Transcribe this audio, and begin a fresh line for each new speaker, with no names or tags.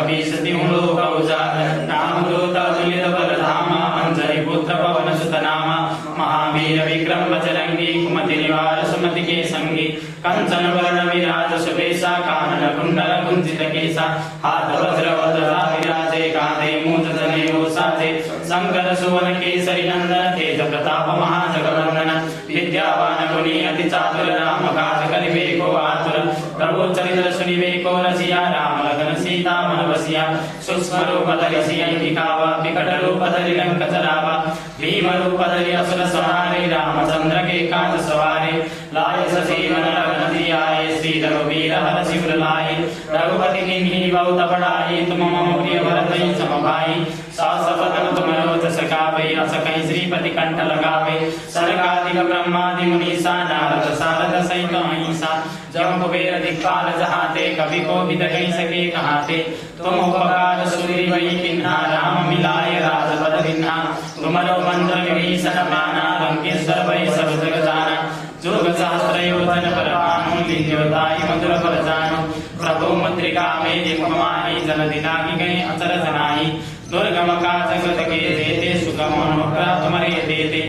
विशति नाम अंजनी पुत्र पवन सुत नाम महावीर विक्रम बजरंगी कुमति निवार सुमति के संगी कंचन वर्ण विराज सुबेसा कानन कुंडल कुंजित केसा हाथ वज्र वज्रा विराजे कांधे मूंज जनेऊ साजे शंकर सुवन केसरी नंदन तेज प्रताप महाजगवंदन विद्यावान गुणी अति चातुर राम काज करिबे को आतुर प्रभु चरित्र सुनिबे को रसिया राम लगन सीता मन बसिया सूक्ष्म रूप धरि सियहि दिखावा विकट रूप धरि लंक जरावा भीम रूप धरि असुर संहारे रामचंद्र के काज सवारे लाए सजीवन लगन दियाए श्री रघुवीर हर शिवर लाए रघुपति कीन्ही बहुत बड़ाई तुम मम प्रिय भरतहि सम भाई सास बदन तुम रोजस गावे अस कहि श्रीपति कंठ लगावे सरकादिक ब्रह्मादि मुनीसा नारद सारद सहित अहिंसा जम कुबेर दिक्पाल जहाते कवि को विद कहि सके कहाते तुम उपकार सुग्रीवहि किन्हा राम मिलाय राजपद दीन्हा तुमरो मंत्र विभीषण माना लंकेश्वर भय सब जग जाना जोग सहस्त्र योजन पर भानु लिंगोदाय मधुर पर जानु प्रभु मुद्रिका में दिखमाहि जन दिनाहि गए अचर जनाहि दुर्गम काज जगत के देते सुगम अनुग्रह तुम्हारे देते।